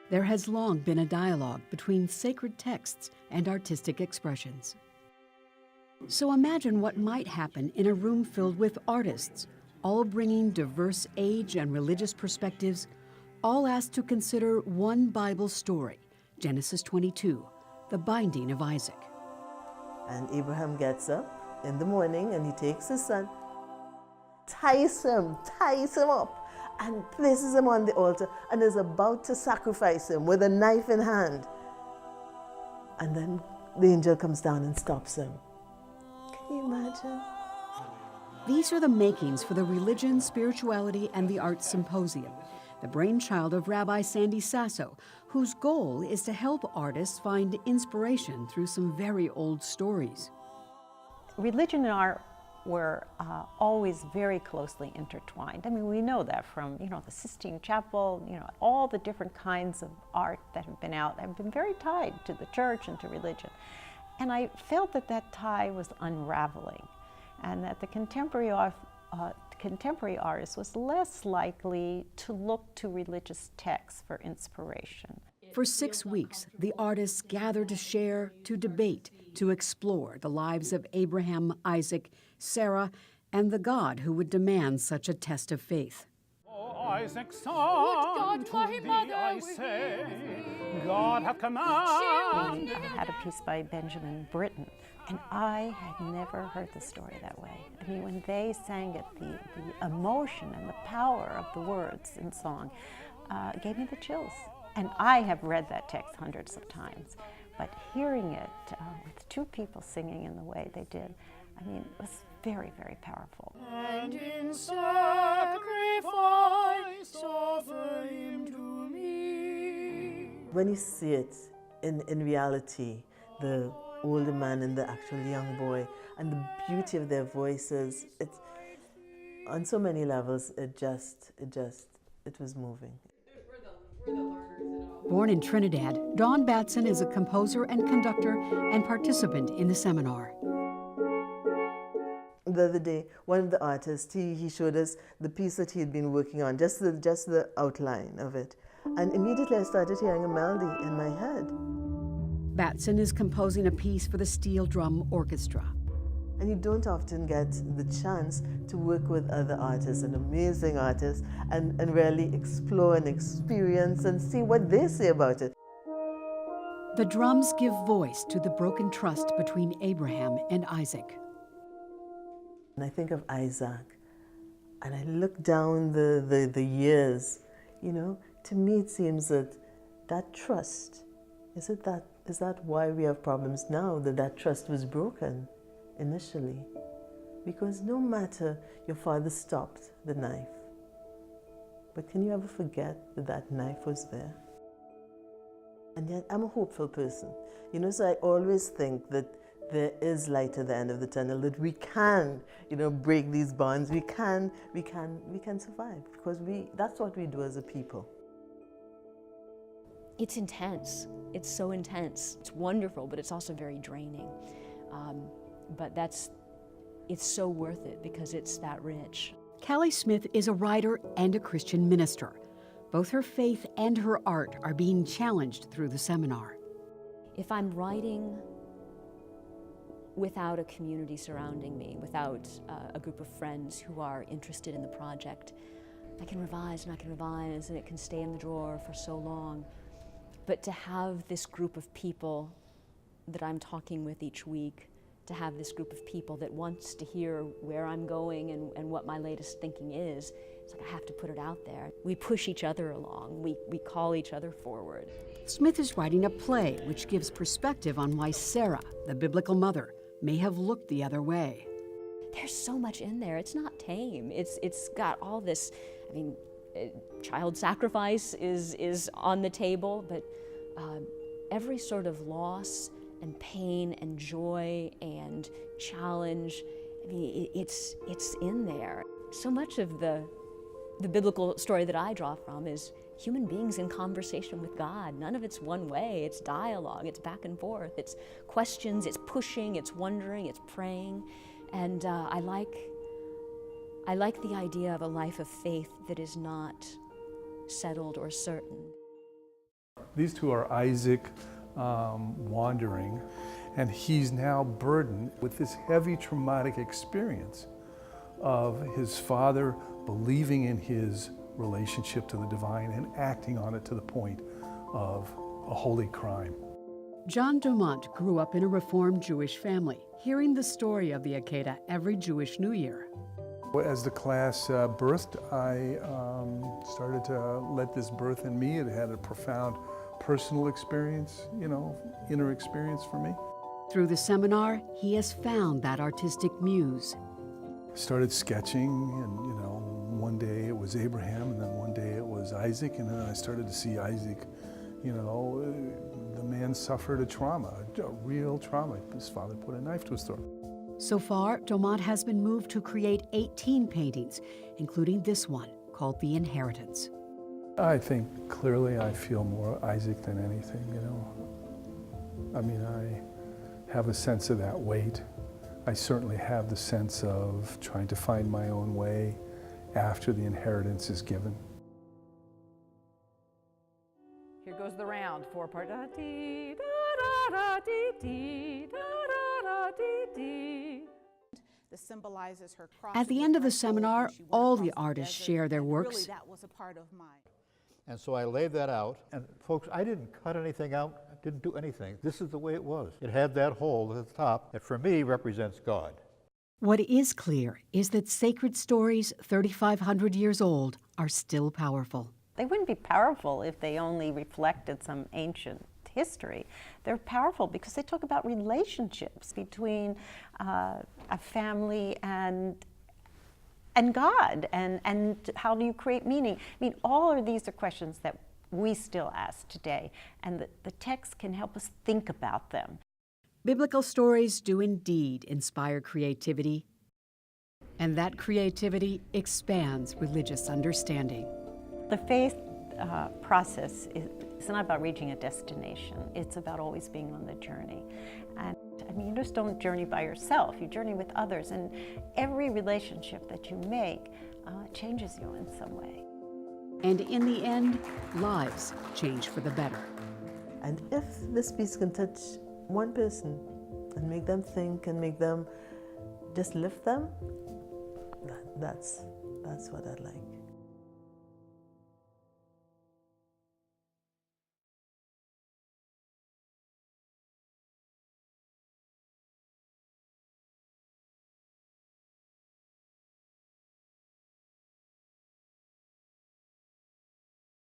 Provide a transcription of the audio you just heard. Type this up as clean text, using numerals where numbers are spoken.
There has long been a dialogue between sacred texts and artistic expressions. So imagine what might happen in a room filled with artists, all bringing diverse age and religious perspectives, all asked to consider one Bible story, Genesis 22, the binding of Isaac. And Abraham gets up in the morning and he takes his son, ties him up, and places him on the altar and is about to sacrifice him with a knife in hand. And then the angel comes down and stops him. Can you imagine? These are the makings for the Religion, Spirituality, and the Arts Symposium, the brainchild of Rabbi Sandy Sasso, whose goal is to help artists find inspiration through some very old stories. Religion and art were always very closely intertwined. I mean, we know that from, the Sistine Chapel, all the different kinds of art that have been out have been very tied to the church and to religion. And I felt that that tie was unraveling, and that the contemporary artist was less likely to look to religious texts for inspiration. For 6 weeks, the artists gathered to share, to debate, to explore the lives of Abraham, Isaac, Sarah, and the God who would demand such a test of faith. Isaac's son, to thee I say, God hath commanded. We had a piece by Benjamin Britten, and I had never heard the story that way. I mean, when they sang it, the emotion and the power of the words in song gave me the chills. And I have read that text hundreds of times, but hearing it with two people singing in the way they did, I mean, it was very, very powerful. And in sacrifice offer him to me. When you see it in reality, the older man and the actual young boy, and the beauty of their voices, it's on so many levels, it was moving. Born in Trinidad, Dawn Batson is a composer and conductor and participant in the seminar. The other day, one of the artists, he showed us the piece that he had been working on, just the outline of it. And immediately I started hearing a melody in my head. Batson is composing a piece for the Steel Drum Orchestra. And you don't often get the chance to work with other artists and amazing artists and really explore and experience and see what they say about it. The drums give voice to the broken trust between Abraham and Isaac. And I think of Isaac, and I look down the years, to me it seems that trust, is that why we have problems now, that trust was broken initially? Because no matter, your father stopped the knife, but can you ever forget that knife was there? And yet I'm a hopeful person, so I always think that there is light at the end of the tunnel, that we can, break these bonds. We can survive, because that's what we do as a people. It's intense. It's so intense. It's wonderful, but it's also very draining. But it's so worth it because it's that rich. Callie Smith is a writer and a Christian minister. Both her faith and her art are being challenged through the seminar. If I'm writing without a community surrounding me, without a group of friends who are interested in the project, I can revise and I can revise, and it can stay in the drawer for so long. But to have this group of people that I'm talking with each week, to have this group of people that wants to hear where I'm going and what my latest thinking is, it's like I have to put it out there. We push each other along. We call each other forward. Smith is writing a play which gives perspective on why Sarah, the biblical mother, may have looked the other way. There's so much in there. It's not tame. It's got all this, child sacrifice is on the table, but every sort of loss and pain and joy and challenge, it's in there. So much of the biblical story that I draw from is human beings in conversation with God. None of it's one way. It's dialogue, it's back and forth, it's questions, it's pushing, it's wondering, it's praying. And I like the idea of a life of faith that is not settled or certain. These two are Isaac wandering, and he's now burdened with this heavy traumatic experience of his father believing in his relationship to the divine and acting on it to the point of a holy crime. John Dumont grew up in a Reformed Jewish family, hearing the story of the Akedah every Jewish New Year. As the class birthed, I started to let this birth in me. It had a profound personal experience, inner experience for me. Through the seminar, he has found that artistic muse. Started sketching, and one day it was Abraham, and then one day it was Isaac, and then I started to see Isaac. The man suffered a trauma, a real trauma. His father put a knife to his throat. So far, Dumont has been moved to create 18 paintings, including this one called The Inheritance. I think clearly I feel more Isaac than anything, I have a sense of that weight. I certainly have the sense of trying to find my own way after the inheritance is given. Here goes the round, four-part da-dee, da-da-da-dee-dee, da-da-da-dee-dee. This symbolizes her cross. At the end of the seminar, all the artists share their works. Really, that was a part of mine. And so I laid that out, and folks, I didn't cut anything out, I didn't do anything. This is the way it was. It had that hole at the top that for me represents God. What is clear is that sacred stories 3,500 years old are still powerful. They wouldn't be powerful if they only reflected some ancient history. They're powerful because they talk about relationships between a family and God, and how do you create meaning? All of these are questions that we still ask today, and the text can help us think about them. Biblical stories do indeed inspire creativity, and that creativity expands religious understanding. The faith process is not about reaching a destination. It's about always being on the journey. And you just don't journey by yourself. You journey with others. And every relationship that you make changes you in some way. And in the end, lives change for the better. And if this piece can touch one person and make them think and make them just lift them, that's what I'd like.